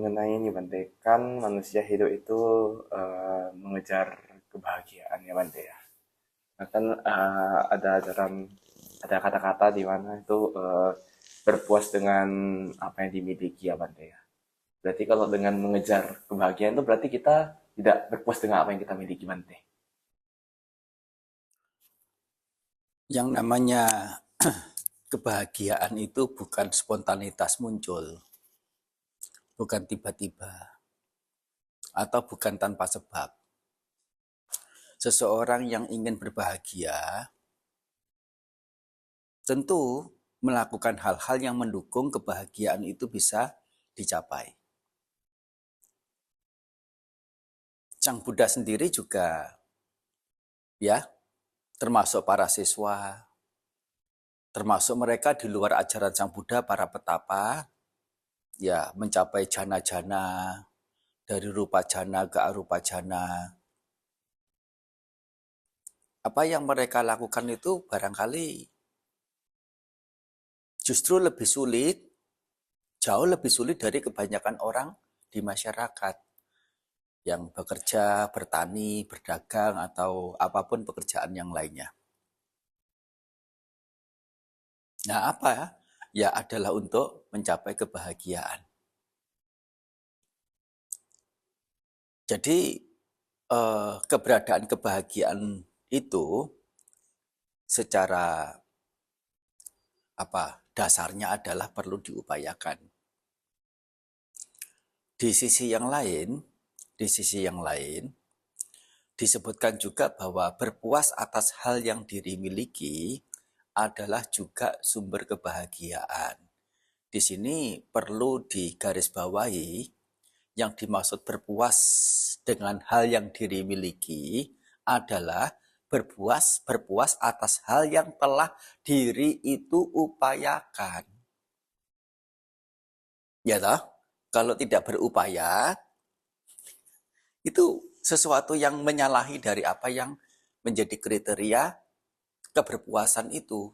mengenai ini Bante, kan manusia hidup itu mengejar kebahagiaan ya Bante ya. Nah, kan ada kata-kata di mana itu berpuas dengan apa yang dimiliki ya Bante ya. Berarti kalau dengan mengejar kebahagiaan itu berarti kita tidak berpuas dengan apa yang kita miliki Bante. Yang namanya kebahagiaan itu bukan spontanitas muncul, bukan tiba-tiba, atau bukan tanpa sebab. Seseorang yang ingin berbahagia tentu melakukan hal-hal yang mendukung kebahagiaan itu bisa dicapai. Sang Buddha sendiri juga ya, termasuk para siswa, termasuk mereka di luar ajaran Sang Buddha, para petapa, ya mencapai jana-jana, dari rupa jana ke arupa jana. Apa yang mereka lakukan itu barangkali justru lebih sulit, jauh lebih sulit dari kebanyakan orang di masyarakat yang bekerja, bertani, berdagang, atau apapun pekerjaan yang lainnya. Nah, apa? Ya adalah untuk mencapai kebahagiaan. Jadi, keberadaan kebahagiaan itu secara dasarnya adalah perlu diupayakan. Di sisi yang lain, disebutkan juga bahwa berpuas atas hal yang diri miliki adalah juga sumber kebahagiaan. Di sini perlu digarisbawahi, yang dimaksud berpuas dengan hal yang diri miliki adalah berpuas atas hal yang telah diri itu upayakan. Ya toh? Kalau tidak berupaya, itu sesuatu yang menyalahi dari apa yang menjadi kriteria keberpuasan itu.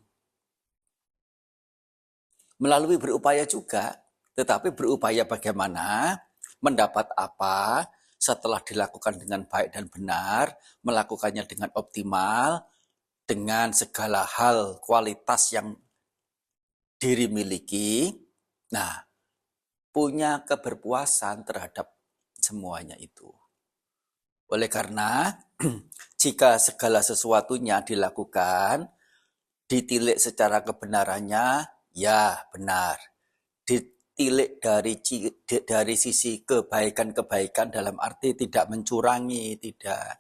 Melalui berupaya juga, tetapi berupaya bagaimana, mendapat apa, setelah dilakukan dengan baik dan benar, melakukannya dengan optimal, dengan segala hal kualitas yang diri miliki, nah, punya keberpuasan terhadap semuanya itu. Oleh karena, jika segala sesuatunya dilakukan, ditilik secara kebenarannya, ya benar. Ditilik dari sisi kebaikan-kebaikan dalam arti tidak mencurangi, tidak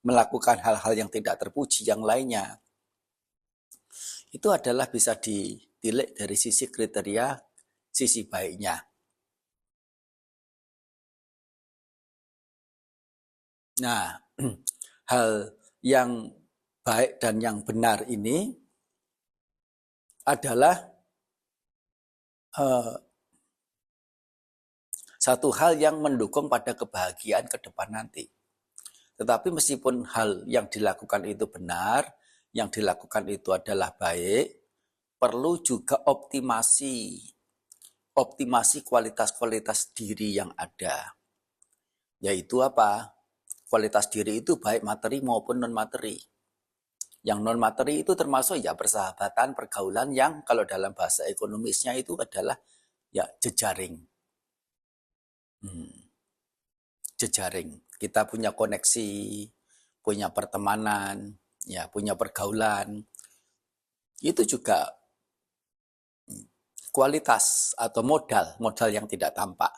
melakukan hal-hal yang tidak terpuji yang lainnya. Itu adalah bisa ditilik dari sisi kriteria, sisi baiknya. Nah, hal yang baik dan yang benar ini adalah satu hal yang mendukung pada kebahagiaan ke depan nanti. Tetapi meskipun hal yang dilakukan itu benar, yang dilakukan itu adalah baik, perlu juga optimasi kualitas-kualitas diri yang ada. Yaitu apa? Kualitas diri itu baik materi maupun non-materi. Yang non-materi itu termasuk ya persahabatan, pergaulan yang kalau dalam bahasa ekonomisnya itu adalah ya jejaring. Jejaring. Kita punya koneksi, punya pertemanan, ya punya pergaulan. Itu juga kualitas atau modal yang tidak tampak.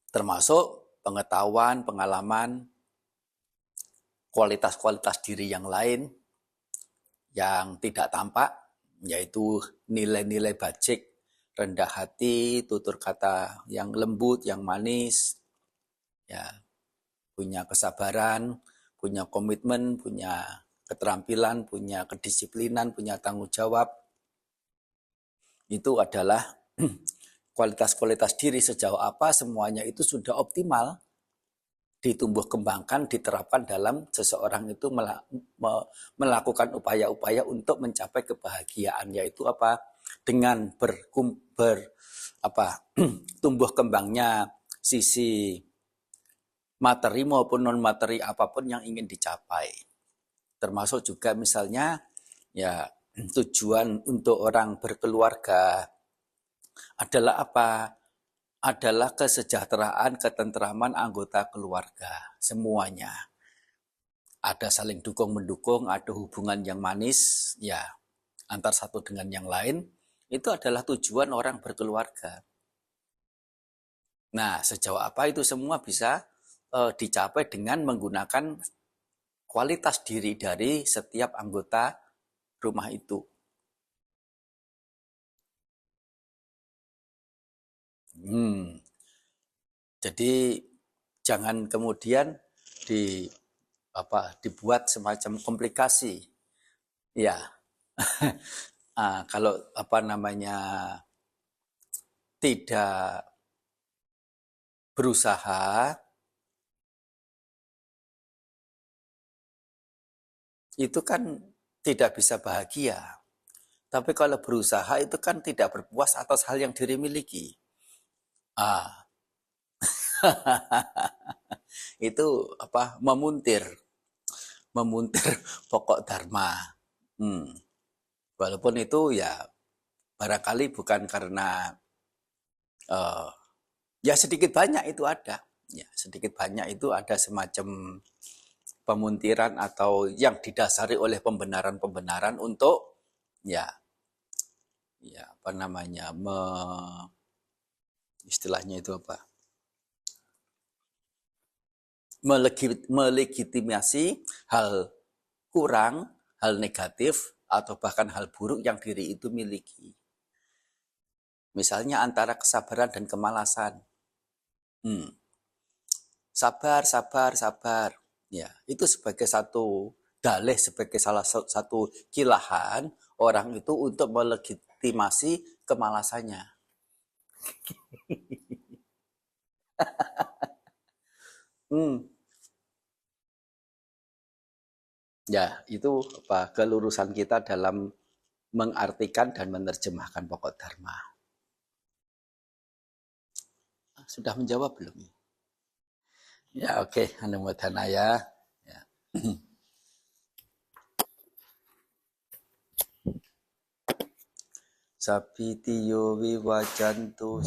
Termasuk pengetahuan, pengalaman, kualitas-kualitas diri yang lain yang tidak tampak, yaitu nilai-nilai bajik, rendah hati, tutur kata yang lembut, yang manis, ya, punya kesabaran, punya komitmen, punya keterampilan, punya kedisiplinan, punya tanggung jawab. Itu adalah kualitas-kualitas diri sejauh apa semuanya itu sudah optimal ditumbuh kembangkan, diterapkan dalam seseorang itu melakukan upaya-upaya untuk mencapai kebahagiaan, yaitu apa? Dengan tumbuh kembangnya sisi materi maupun non materi apapun yang ingin dicapai. Termasuk juga misalnya ya tujuan untuk orang berkeluarga adalah apa? Adalah kesejahteraan, ketentraman anggota keluarga semuanya. Ada saling dukung-mendukung, ada hubungan yang manis ya antar satu dengan yang lain. Itu adalah tujuan orang berkeluarga. Nah, sejauh apa itu semua bisa dicapai dengan menggunakan kualitas diri dari setiap anggota rumah itu. Jadi jangan kemudian dibuat semacam komplikasi. Ya, kalau tidak berusaha itu kan tidak bisa bahagia. Tapi kalau berusaha itu kan tidak berpuas atas hal yang diri miliki. Itu memuntir pokok dharma. Walaupun itu ya barangkali bukan karena ya sedikit banyak itu ada. Ya, sedikit banyak itu ada semacam pemuntiran atau yang didasari oleh pembenaran-pembenaran untuk istilahnya itu melegitimasi hal kurang, hal negatif, atau bahkan hal buruk yang diri itu miliki. Misalnya antara kesabaran dan kemalasan. Sabar. Ya, itu sebagai satu dalih, sebagai salah satu kilahan orang itu untuk melegitimasi kemalasannya. Ya, itu kelurusan kita dalam mengartikan dan menerjemahkan pokok dharma. Sudah menjawab belum? Ya, oke. Anumodana ya. Sapitiyo viwajantu